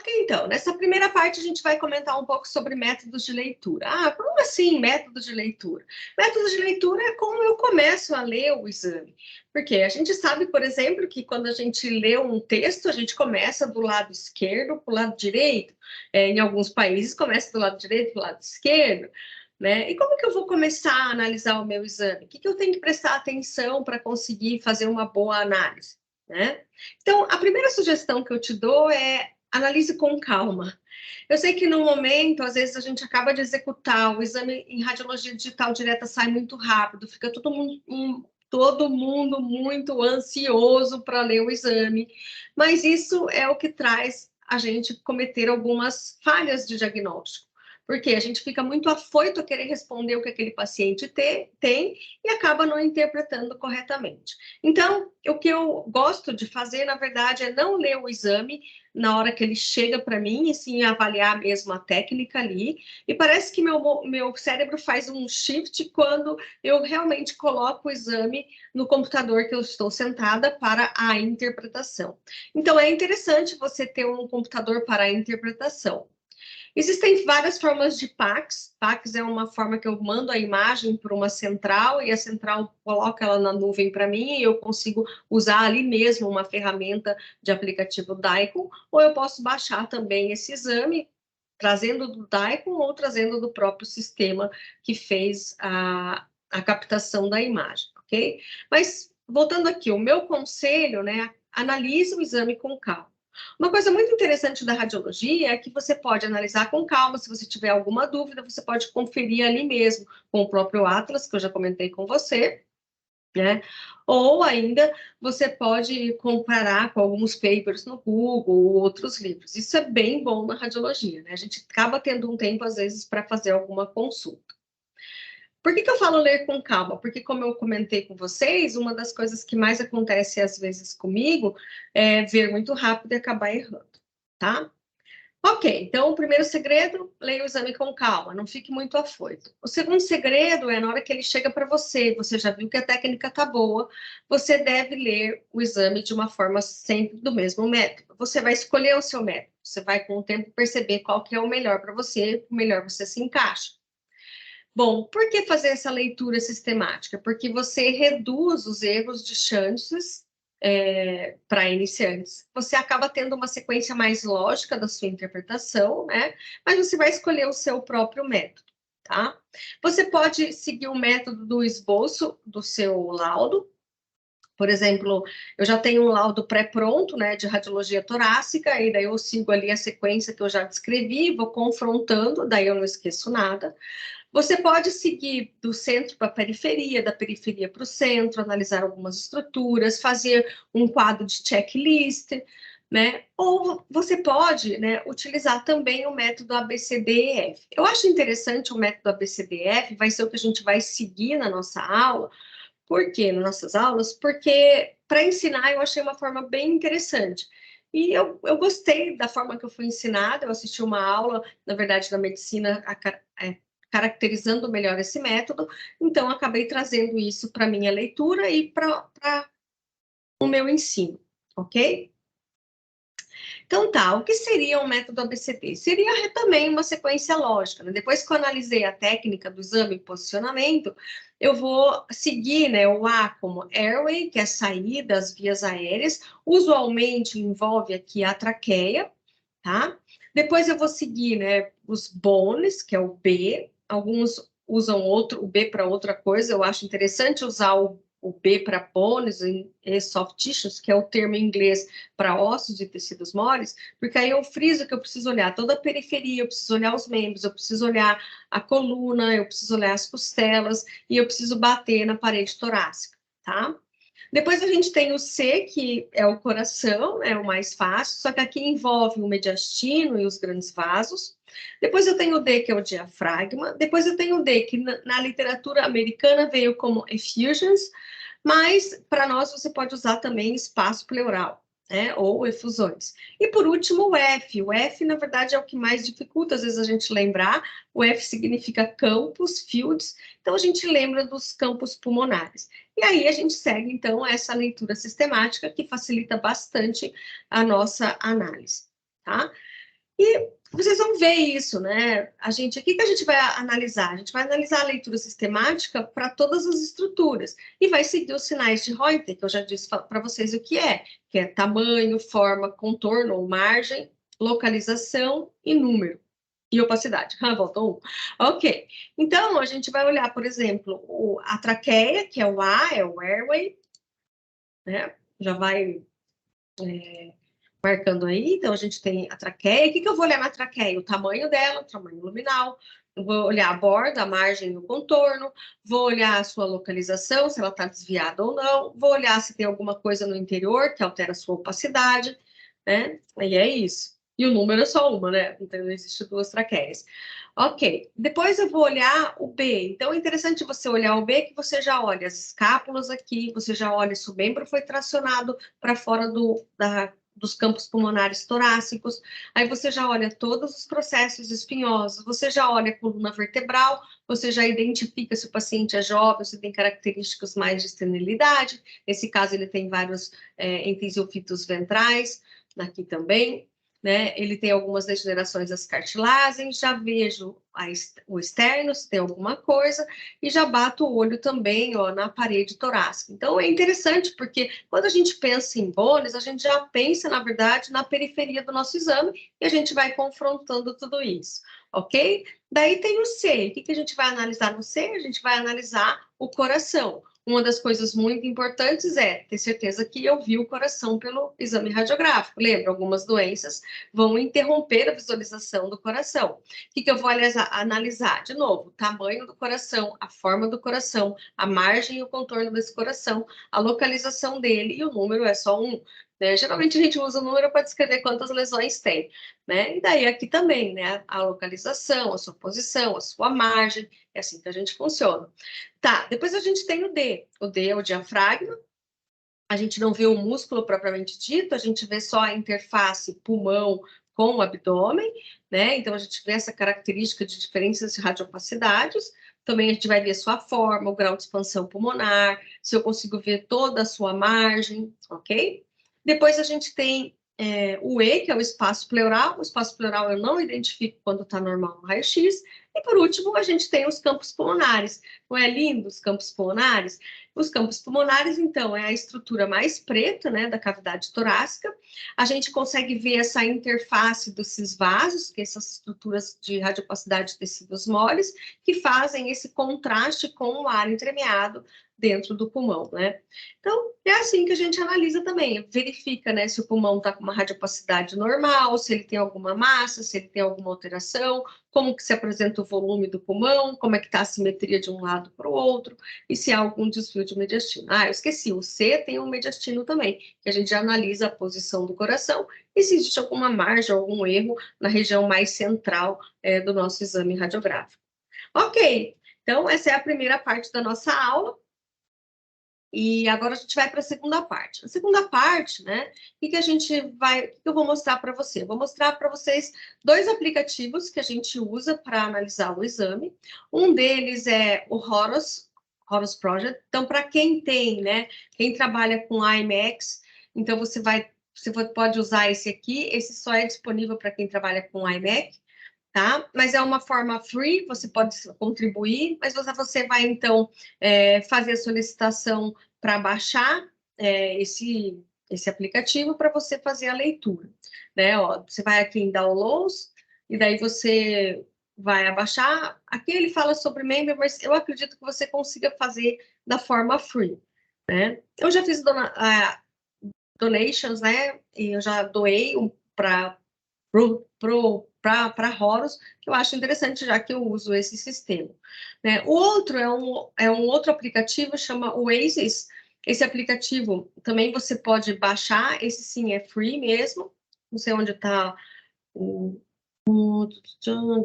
Ok, então, nessa primeira parte a gente vai comentar um pouco sobre métodos de leitura. Ah, como assim métodos de leitura? Métodos de leitura é como eu começo a ler o exame. Porque a gente sabe, por exemplo, que quando a gente lê um texto, a gente começa do lado esquerdo para o lado direito. Em alguns países começa do lado direito para o lado esquerdo. Né? E como que eu vou começar a analisar o meu exame? O que eu tenho que prestar atenção para conseguir fazer uma boa análise? Né? Então, a primeira sugestão que eu te dou é analise com calma. Eu sei que no momento, às vezes, a gente acaba de executar, o exame em radiologia digital direta sai muito rápido, fica todo mundo muito ansioso para ler o exame, mas isso é o que traz a gente cometer algumas falhas de diagnóstico. Porque a gente fica muito afoito a querer responder o que aquele paciente tem e acaba não interpretando corretamente. Então, o que eu gosto de fazer, na verdade, é não ler o exame na hora que ele chega para mim, e sim avaliar mesmo a técnica ali. E parece que meu cérebro faz um shift quando eu realmente coloco o exame no computador que eu estou sentada para a interpretação. Então, é interessante você ter um computador para a interpretação. Existem várias formas de PACS. PACS é uma forma que eu mando a imagem para uma central e a central coloca ela na nuvem para mim e eu consigo usar ali mesmo uma ferramenta de aplicativo DICOM, ou eu posso baixar também esse exame, trazendo do DICOM ou trazendo do próprio sistema que fez a captação da imagem, ok? Mas, voltando aqui, o meu conselho, né, analise o exame com calma. Uma coisa muito interessante da radiologia é que você pode analisar com calma, se você tiver alguma dúvida, você pode conferir ali mesmo com o próprio Atlas, que eu já comentei com você, né? Ou ainda você pode comparar com alguns papers no Google ou outros livros. Isso é bem bom na radiologia, né? A gente acaba tendo um tempo, às vezes, para fazer alguma consulta. Por que eu falo ler com calma? Porque, como eu comentei com vocês, uma das coisas que mais acontece às vezes comigo é ver muito rápido e acabar errando, tá? Ok, então o primeiro segredo, leia o exame com calma, não fique muito afoito. O segundo segredo é na hora que ele chega para você, você já viu que a técnica tá boa, você deve ler o exame de uma forma sempre do mesmo método. Você vai escolher o seu método, você vai com o tempo perceber qual que é o melhor para você, o melhor você se encaixa. Bom, por que fazer essa leitura sistemática? Porque você reduz os erros de chances para iniciantes. Você acaba tendo uma sequência mais lógica da sua interpretação, né? Mas você vai escolher o seu próprio método, tá? Você pode seguir o método do esboço do seu laudo. Por exemplo, eu já tenho um laudo pré-pronto, né, de radiologia torácica, e daí eu sigo ali a sequência que eu já descrevi, vou confrontando, daí eu não esqueço nada. Você pode seguir do centro para a periferia, da periferia para o centro, analisar algumas estruturas, fazer um quadro de checklist, né? Ou você pode, né, utilizar também o método ABCDEF. Eu acho interessante o método ABCDEF, vai ser o que a gente vai seguir na nossa aula. Por quê? Nas nossas aulas? Porque para ensinar eu achei uma forma bem interessante. E eu gostei da forma que eu fui ensinada, eu assisti uma aula, na verdade, da medicina, caracterizando melhor esse método, então acabei trazendo isso para minha leitura e para o meu ensino, ok? Então tá, o que seria um método ABCD? Seria também uma sequência lógica, né? Depois que eu analisei a técnica do exame e posicionamento, eu vou seguir, né, o A como airway, que é sair das vias aéreas, usualmente envolve aqui a traqueia, tá? Depois eu vou seguir, né, os bones, que é o B, alguns usam o B para outra coisa, eu acho interessante usar o B para bones e soft tissues, que é o termo em inglês para ossos e tecidos moles, porque aí eu friso que eu preciso olhar toda a periferia, eu preciso olhar os membros, eu preciso olhar a coluna, eu preciso olhar as costelas e eu preciso bater na parede torácica, tá? Depois a gente tem o C, que é o coração, é o mais fácil, só que aqui envolve o mediastino e os grandes vasos. Depois eu tenho o D, que é o diafragma. Depois eu tenho o D, que na literatura americana veio como effusions, mas para nós você pode usar também espaço pleural, né, ou efusões. E por último o F. O F, na verdade, é o que mais dificulta, às vezes, a gente lembrar. O F significa campos, fields, então a gente lembra dos campos pulmonares. E aí a gente segue, então, essa leitura sistemática que facilita bastante a nossa análise, tá? Vocês vão ver isso, né? O que a gente vai analisar? A gente vai analisar a leitura sistemática para todas as estruturas e vai seguir os sinais de Reuter, que eu já disse para vocês o que é tamanho, forma, contorno ou margem, localização e número. E opacidade. Voltou um. Ok. Então, a gente vai olhar, por exemplo, a traqueia, que é o A, é o airway, né? Já vai marcando aí. Então, a gente tem a traqueia. O que eu vou olhar na traqueia? O tamanho dela, o tamanho luminal. Eu vou olhar a borda, a margem e o contorno. Vou olhar a sua localização, se ela está desviada ou não. Vou olhar se tem alguma coisa no interior que altera a sua opacidade, né? E é isso. E o número é só uma, né? Então, não existe duas traqueias. Ok. Depois eu vou olhar o B. Então, é interessante você olhar o B, que você já olha as escápulas aqui, você já olha se o membro foi tracionado para fora dos campos pulmonares torácicos, aí você já olha todos os processos espinhosos, você já olha a coluna vertebral, você já identifica se o paciente é jovem, se tem características mais de senilidade, nesse caso ele tem vários entesiofitos ventrais, aqui também, né? Ele tem algumas degenerações das cartilagens, já vejo o externo, se tem alguma coisa, e já bato o olho também, ó, na parede torácica. Então, é interessante, porque quando a gente pensa em Bones, a gente já pensa, na verdade, na periferia do nosso exame, e a gente vai confrontando tudo isso, ok? Daí tem o C. O que a gente vai analisar no C? A gente vai analisar o coração. Uma das coisas muito importantes é ter certeza que eu vi o coração pelo exame radiográfico. Lembra, algumas doenças vão interromper a visualização do coração. O que eu vou analisar? De novo, o tamanho do coração, a forma do coração, a margem e o contorno desse coração, a localização dele, e o número é só um. Né? Geralmente a gente usa o número para descrever quantas lesões tem. Né? E daí aqui também, né? A localização, a sua posição, a sua margem, é assim que a gente funciona. Tá, depois a gente tem o D. O D é o diafragma. A gente não vê o músculo propriamente dito, a gente vê só a interface pulmão com o abdômen, né? Então a gente vê essa característica de diferenças de radiopacidades. Também a gente vai ver sua forma, o grau de expansão pulmonar, se eu consigo ver toda a sua margem, ok? Depois a gente tem o E, que é o espaço pleural. O espaço pleural eu não identifico quando está normal no raio-x. E por último, a gente tem os campos pulmonares. Não é lindo os campos pulmonares? Os campos pulmonares, então, é a estrutura mais preta, né, da cavidade torácica. A gente consegue ver essa interface desses vasos, que essas estruturas de radiopacidade de tecidos moles, que fazem esse contraste com o ar entremeado dentro do pulmão, né? Então, é assim que a gente analisa também, verifica, né, se o pulmão está com uma radiopacidade normal, se ele tem alguma massa, se ele tem alguma alteração, como que se apresenta o volume do pulmão, como é que está a simetria de um lado para o outro, e se há algum desvio de mediastino. Ah, eu esqueci, o C tem um mediastino também, que a gente já analisa a posição do coração e se existe alguma margem, algum erro na região mais central do nosso exame radiográfico. Ok, então essa é a primeira parte da nossa aula. E agora a gente vai para a segunda parte. A segunda parte, né? O que eu vou mostrar para você? Eu vou mostrar para vocês dois aplicativos que a gente usa para analisar o exame. Um deles é o Horus Project. Então, para quem tem, né? Quem trabalha com IMAX, então você pode usar esse aqui. Esse só é disponível para quem trabalha com iMac. Tá? Mas é uma forma free, você pode contribuir, mas você vai, então, fazer a solicitação para baixar esse aplicativo para você fazer a leitura, né? Ó, você vai aqui em Downloads, e daí você vai abaixar. Aqui ele fala sobre member, mas eu acredito que você consiga fazer da forma free, né? Eu já fiz donations, né? E eu já doei para Horus, que eu acho interessante, já que eu uso esse sistema. Né? O outro é um outro aplicativo, chama Oasis. Esse aplicativo também você pode baixar, esse sim é free mesmo, não sei onde está o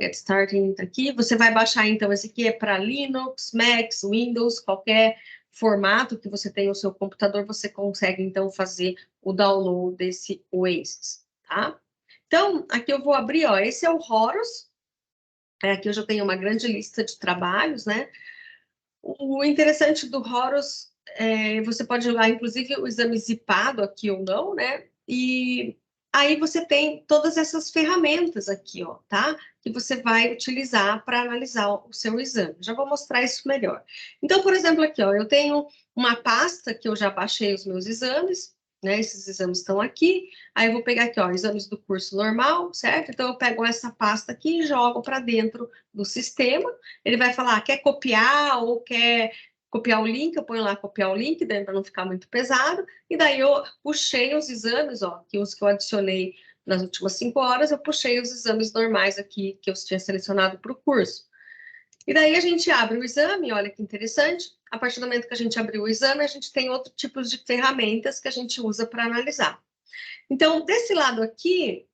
Get Starting aqui. Você vai baixar, então, esse aqui é para Linux, Macs, Windows, qualquer formato que você tenha no seu computador, você consegue, então, fazer o download desse Oasis, tá? Então, aqui eu vou abrir, ó, esse é o Horus, aqui eu já tenho uma grande lista de trabalhos, né? O interessante do Horus, você pode usar, inclusive, o exame zipado aqui ou não, né? E aí você tem todas essas ferramentas aqui, ó, tá? Que você vai utilizar para analisar o seu exame. Já vou mostrar isso melhor. Então, por exemplo, aqui, ó, eu tenho uma pasta que eu já baixei os meus exames, né? Esses exames estão aqui. Aí eu vou pegar aqui, ó, exames do curso normal, certo? Então eu pego essa pasta aqui e jogo para dentro do sistema. Ele vai falar, quer copiar ou quer copiar o link? Eu ponho lá copiar o link, daí para não ficar muito pesado. E daí eu puxei os exames, ó, que os que eu adicionei nas últimas 5 horas, eu puxei os exames normais aqui que eu tinha selecionado para o curso. E daí a gente abre o exame, olha que interessante. A partir do momento que a gente abriu o exame, a gente tem outros tipos de ferramentas que a gente usa para analisar. Então, desse lado aqui,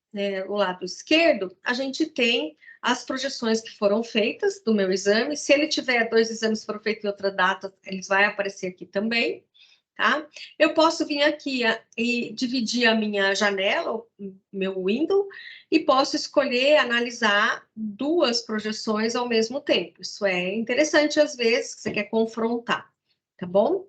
o lado esquerdo, a gente tem as projeções que foram feitas do meu exame. Se ele tiver 2 exames que foram feitos em outra data, eles vão aparecer aqui também, tá? Eu posso vir aqui e dividir a minha janela, o meu window, e posso escolher analisar 2 projeções ao mesmo tempo. Isso é interessante às vezes, que você quer confrontar, tá bom?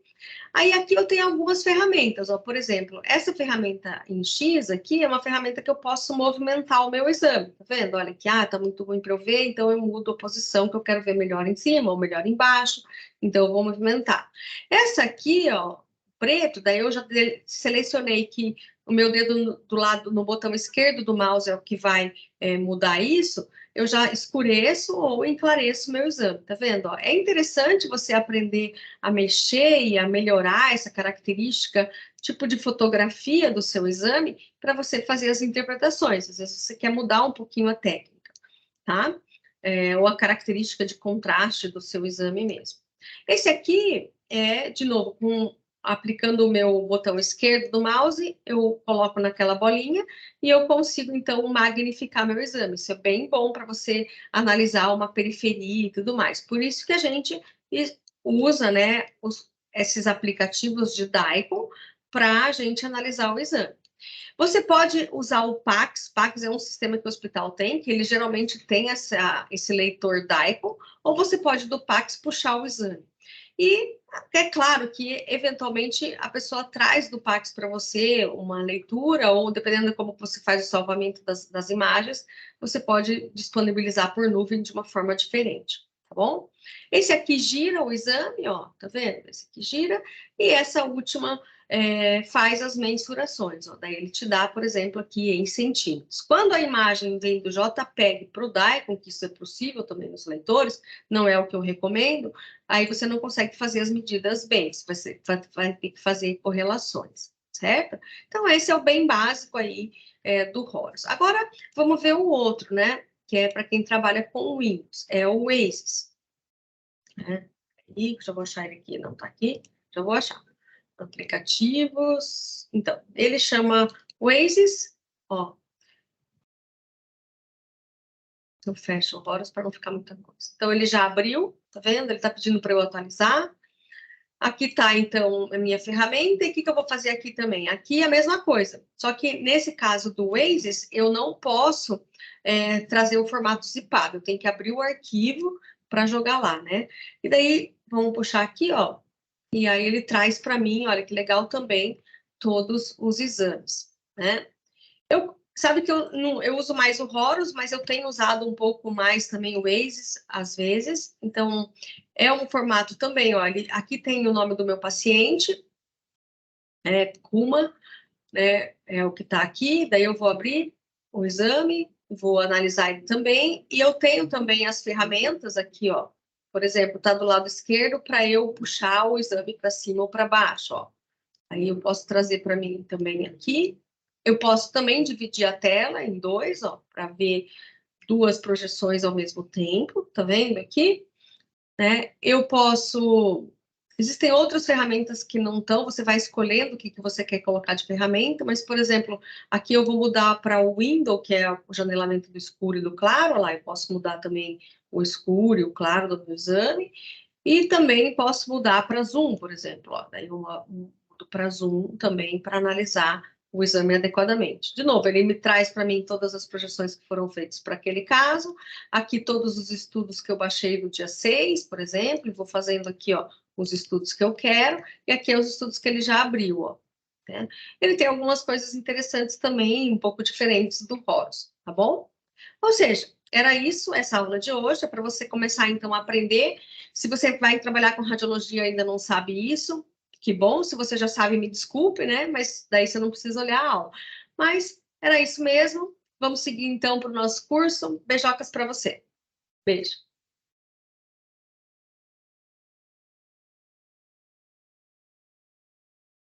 Aí aqui eu tenho algumas ferramentas, ó, por exemplo, essa ferramenta em X aqui é uma ferramenta que eu posso movimentar o meu exame, tá vendo? Olha aqui, tá muito ruim para eu ver, então eu mudo a posição que eu quero ver melhor em cima ou melhor embaixo, então eu vou movimentar. Essa aqui, ó, preto, daí eu já selecionei que o meu dedo do lado, no botão esquerdo do mouse é o que vai mudar isso, eu já escureço ou enclareço o meu exame, tá vendo? Ó, é interessante você aprender a mexer e a melhorar essa característica, tipo de fotografia do seu exame, para você fazer as interpretações. Às vezes você quer mudar um pouquinho a técnica, tá? Ou a característica de contraste do seu exame mesmo. Esse aqui é, de novo, aplicando o meu botão esquerdo do mouse, eu coloco naquela bolinha e eu consigo, então, magnificar meu exame. Isso é bem bom para você analisar uma periferia e tudo mais. Por isso que a gente usa, né, esses aplicativos de DICOM para a gente analisar o exame. Você pode usar o PACS. PACS é um sistema que o hospital tem, que ele geralmente tem esse leitor DICOM, ou você pode do PACS puxar o exame. E é claro que, eventualmente, a pessoa traz do PACS para você uma leitura, ou dependendo de como você faz o salvamento das imagens, você pode disponibilizar por nuvem de uma forma diferente, tá bom? Esse aqui gira o exame, ó, tá vendo? Esse aqui gira, e essa última faz as mensurações, ó. Daí ele te dá, por exemplo, aqui em centímetros. Quando a imagem vem do JPEG para o DICOM, que isso é possível também nos leitores, não é o que eu recomendo, aí você não consegue fazer as medidas bem, você vai ter que fazer correlações, certo? Então, esse é o bem básico aí do Horus. Agora, vamos ver o outro, né? Que é para quem trabalha com Windows, é o Oasis. Né? E já vou achar ele aqui, não está aqui, já vou achar. Aplicativos, então, ele chama Oasis, ó. Eu fecho o Horus para não ficar muita coisa. Então, ele já abriu, tá vendo? Ele está pedindo para eu atualizar. Aqui está, então, a minha ferramenta. E o que eu vou fazer aqui também? Aqui é a mesma coisa. Só que, nesse caso do Oasis, eu não posso trazer o formato zipado. Eu tenho que abrir o arquivo para jogar lá, né? E daí, vamos puxar aqui, ó. E aí ele traz para mim, olha que legal também, todos os exames, né? Sabe que eu uso mais o Horus, mas eu tenho usado um pouco mais também o Oasis, às vezes. Então, é um formato também, olha, aqui tem o nome do meu paciente, Kuma, né, é o que está aqui, daí eu vou abrir o exame, vou analisar ele também, e eu tenho também as ferramentas aqui, ó, por exemplo, está do lado esquerdo para eu puxar o exame para cima ou para baixo, ó. Aí eu posso trazer para mim também aqui. Eu posso também dividir a tela em 2, ó, para ver 2 projeções ao mesmo tempo, tá vendo aqui? Né? Eu posso... Existem outras ferramentas que não estão, você vai escolhendo o que você quer colocar de ferramenta, mas, por exemplo, aqui eu vou mudar para o window, que é o janelamento do escuro e do claro, lá eu posso mudar também o escuro e o claro do meu exame, e também posso mudar para zoom, por exemplo, ó, daí eu mudo para zoom também para analisar o exame adequadamente. De novo, ele me traz para mim todas as projeções que foram feitas para aquele caso, aqui todos os estudos que eu baixei no dia 6, por exemplo, e vou fazendo aqui, ó, os estudos que eu quero, e aqui é os estudos que ele já abriu, ó. né? Ele tem algumas coisas interessantes também, um pouco diferentes do Horus, tá bom? Ou seja, era isso, essa aula de hoje, é para você começar, então, a aprender. Se você vai trabalhar com radiologia e ainda não sabe isso, que bom. Se você já sabe, me desculpe, né? Mas daí você não precisa olhar a aula. Mas era isso mesmo. Vamos seguir, então, para o nosso curso. Beijocas para você. Beijo.